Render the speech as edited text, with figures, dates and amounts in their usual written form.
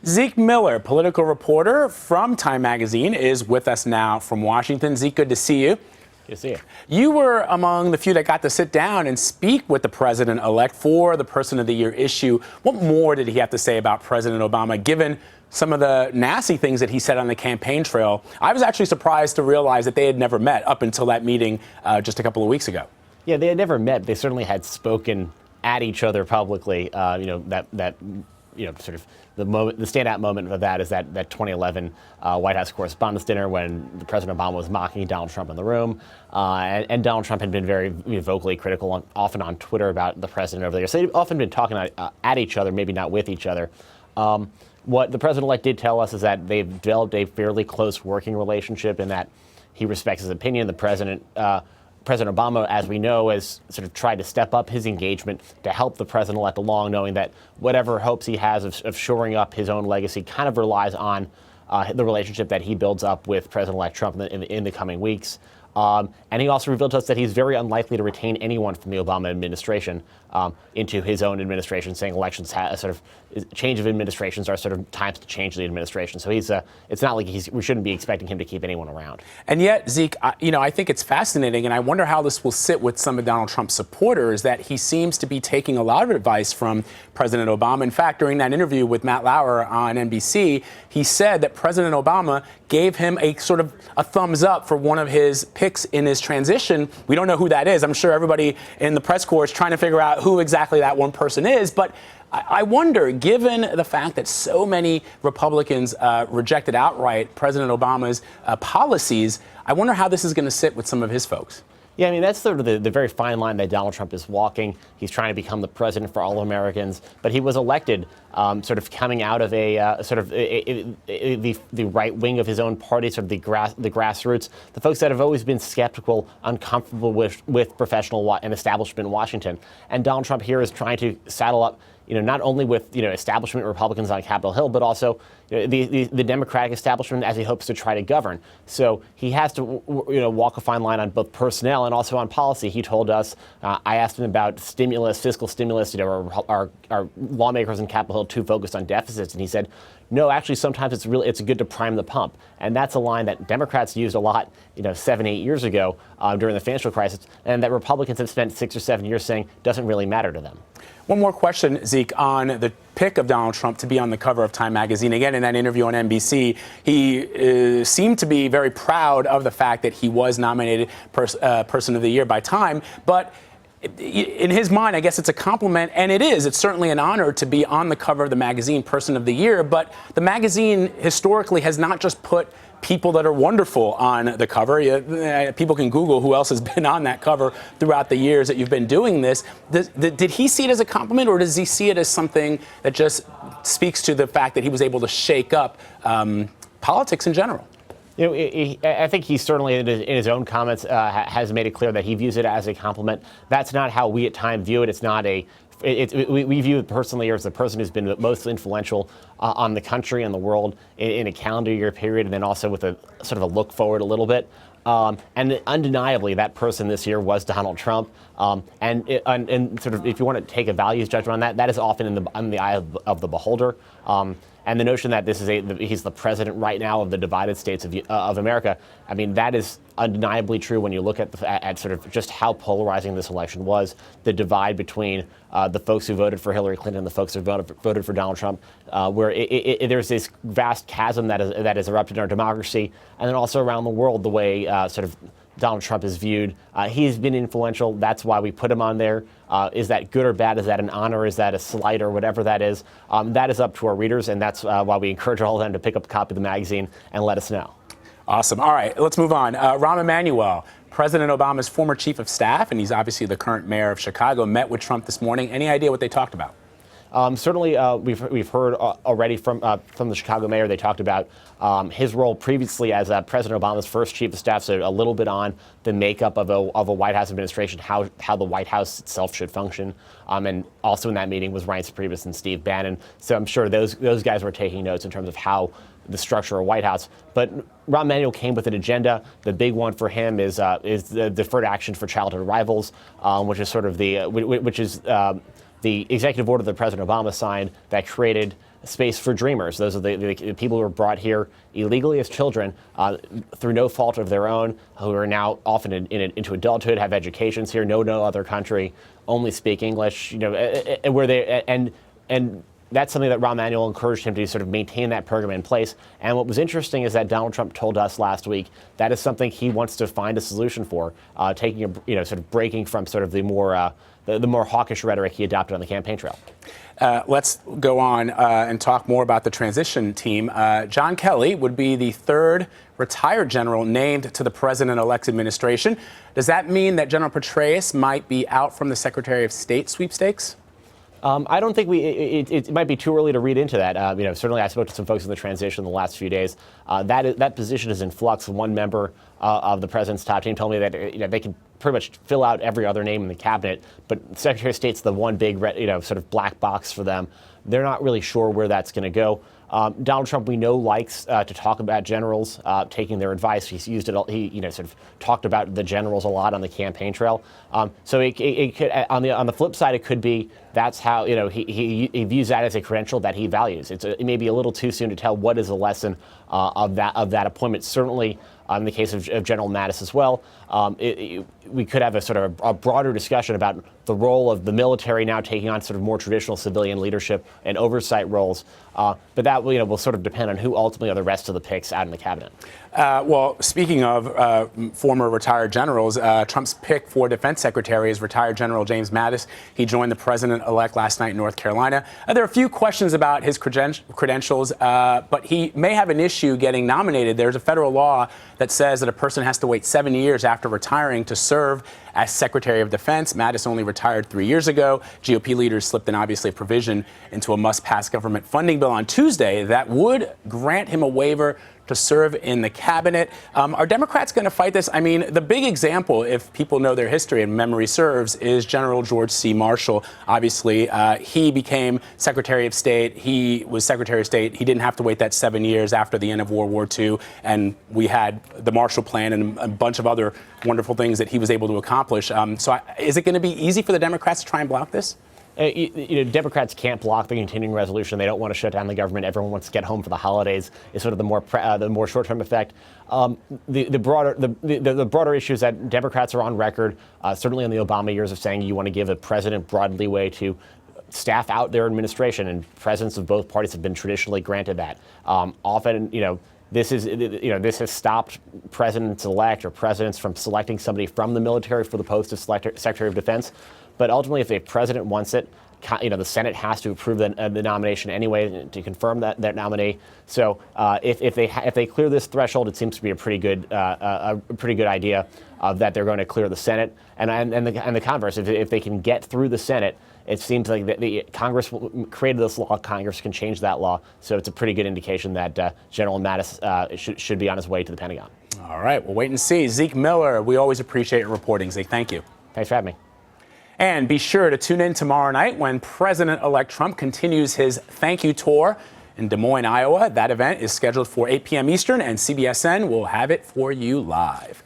Zeke Miller, political reporter from Time Magazine, is with us now from Washington. Zeke, good to see you. Good to see you. You were among the few that got to sit down and speak with the president-elect for the Person of the Year issue. What more did he have to say about President Obama, given some of the nasty things that he said on the campaign trail? I was actually surprised to realize that they had never met up until that meeting just a couple of weeks ago. Yeah, they had never met. They certainly had spoken at each other publicly. Sort of the standout moment of that is that 2011 White House Correspondents' Dinner when the President Obama was mocking Donald Trump in the room, and Donald Trump had been very vocally critical, often on Twitter, about the president over there. So they've often been talking at each other, maybe not with each other. What the president-elect did tell us is that they've developed a fairly close working relationship, in that he respects his opinion. President Obama, as we know, has sort of tried to step up his engagement to help the president-elect along, knowing that whatever hopes he has of shoring up his own legacy kind of relies on the relationship that he builds up with President-elect Trump in the coming weeks. And he also revealed to us that he's very unlikely to retain anyone from the Obama administration into his own administration, saying elections change of administrations are sort of times to change the administration. So it's not like we shouldn't be expecting him to keep anyone around. And yet, Zeke, I think it's fascinating, and I wonder how this will sit with some of Donald Trump's supporters, that he seems to be taking a lot of advice from President Obama. In fact, during that interview with Matt Lauer on NBC, he said that President Obama gave him a sort of a thumbs up for one of his picks in his transition. We don't know who that is. I'm sure everybody in the press corps is trying to figure out who exactly that one person is. But I wonder, given the fact that so many Republicans rejected outright President Obama's policies, I wonder how this is going to sit with some of his folks. Yeah, I mean, that's sort of the very fine line that Donald Trump is walking. He's trying to become the president for all Americans, but he was elected sort of coming out of the right wing of his own party, sort of the grassroots, the folks that have always been skeptical, uncomfortable with professional and establishment in Washington. And Donald Trump here is trying to saddle up, not only with establishment Republicans on Capitol Hill, but also the Democratic establishment as he hopes to try to govern. So he has to walk a fine line on both personnel and also on policy. He told us, I asked him about fiscal stimulus. Are lawmakers in Capitol Hill too focused on deficits? And he said, no, actually, sometimes it's good to prime the pump. And that's a line that Democrats used a lot, 7-8 years ago during the financial crisis, and that Republicans have spent 6 or 7 years saying doesn't really matter to them. One more question, Zeke, on the pick of Donald Trump to be on the cover of Time Magazine. Again, in that interview on NBC, he seemed to be very proud of the fact that he was nominated Person of the Year by Time. But in his mind, I guess it's a compliment, and it is. It's certainly an honor to be on the cover of the magazine, Person of the Year. But the magazine historically has not just put people that are wonderful on the cover. People can Google who else has been on that cover throughout the years that you've been doing this. Did he see it as a compliment, or does he see it as something that just speaks to the fact that he was able to shake up politics in general? I think he certainly, in his own comments, has made it clear that he views it as a compliment. That's not how we at Time view it. It's not we view it personally as the person who's been most influential on the country and the world in a calendar year period, and then also with a sort of a look forward a little bit. And undeniably, that person this year was Donald Trump. And sort of, if you want to take a values judgment on that is often in the eye of the beholder. And the notion that he's the president right now of the divided states of America, I mean, that is undeniably true when you look at sort of just how polarizing this election was. The divide between the folks who voted for Hillary Clinton and the folks who voted for Donald Trump, where there's this vast chasm that has erupted in our democracy, and then also around the world, the way sort of Donald Trump is viewed. He's been influential. That's why we put him on there. Is that good or bad? Is that an honor? Is that a slight, or whatever that is? That is up to our readers, and that's why we encourage all of them to pick up a copy of the magazine and let us know. Awesome. All right, let's move on. Rahm Emanuel, President Obama's former chief of staff, and he's obviously the current mayor of Chicago, met with Trump this morning. Any idea what they talked about? Certainly, we've heard already from the Chicago mayor. They talked about his role previously as President Obama's first chief of staff, so a little bit on the makeup of a White House administration, how the White House itself should function. And also in that meeting was Reince Priebus and Steve Bannon. So I'm sure those guys were taking notes in terms of how the structure of White House. But Rahm Emanuel came with an agenda. The big one for him is the deferred action for childhood arrivals, which is sort of the executive order that President Obama signed that created space for dreamers. Those are the people who were brought here illegally as children through no fault of their own, who are now often into adulthood, have educations here, know no other country, only speak English. And that's something that Rahm Emanuel encouraged him to sort of maintain that program in place. And what was interesting is that Donald Trump told us last week that is something he wants to find a solution for, sort of breaking from sort of the more hawkish rhetoric he adopted on the campaign trail. Let's go on and talk more about the transition team. John Kelly would be the third retired general named to the president-elect administration. Does that mean that General Petraeus might be out from the Secretary of State sweepstakes? I don't think it might be too early to read into that. Certainly I spoke to some folks in the transition the last few days. That position is in flux. One member of the president's top team told me that they can pretty much fill out every other name in the cabinet, but the Secretary of State's the one big sort of black box for them. They're not really sure where that's going to go. Donald Trump, we know, likes to talk about generals, taking their advice. He's used it. He sort of talked about the generals a lot on the campaign trail. So it could, on the flip side, it could be that's how he views that as a credential that he values. It may be a little too soon to tell what is the lesson of that appointment. Certainly, in the case of General Mattis as well, we could have a sort of a broader discussion about the role of the military now taking on sort of more traditional civilian leadership and oversight roles. But that will sort of depend on who ultimately are the rest of the picks out in the cabinet. Well, speaking of former retired generals, Trump's pick for defense secretary is retired General James Mattis. He joined the president-elect last night in North Carolina. There are a few questions about his credentials, but he may have an issue getting nominated. There's a federal law that says that a person has to wait 7 years after retiring to serve as Secretary of Defense. Mattis only retired 3 years ago. GOP leaders slipped in, obviously, a provision into a must-pass government funding bill on Tuesday that would grant him a waiver to serve in the cabinet. Are Democrats going to fight this? I mean, the big example, if people know their history and memory serves, is General George C. Marshall. Obviously, he became Secretary of State. He was Secretary of State. He didn't have to wait that 7 years after the end of World War II. And we had the Marshall Plan and a bunch of other wonderful things that he was able to accomplish. Is it going to be easy for the Democrats to try and block this? Democrats can't block the continuing resolution. They don't want to shut down the government. Everyone wants to get home for the holidays. Is sort of the more short-term effect. The broader issue is that Democrats are on record, certainly in the Obama years, of saying you want to give a president broad leeway to staff out their administration, and presidents of both parties have been traditionally granted that. Often, this has stopped presidents-elect or presidents from selecting somebody from the military for the post of Secretary of Defense. But ultimately, if a president wants it, the Senate has to approve the nomination anyway to confirm that nominee. So if they clear this threshold, it seems to be a pretty good idea that they're going to clear the Senate. And the converse, if they can get through the Senate, it seems like the Congress created this law. Congress can change that law. So it's a pretty good indication that General Mattis should be on his way to the Pentagon. All right, we'll wait and see. Zeke Miller, we always appreciate your reporting. Zeke, thank you. Thanks for having me. And be sure to tune in tomorrow night when President-elect Trump continues his thank you tour in Des Moines, Iowa. That event is scheduled for 8 p.m. Eastern, and CBSN will have it for you live.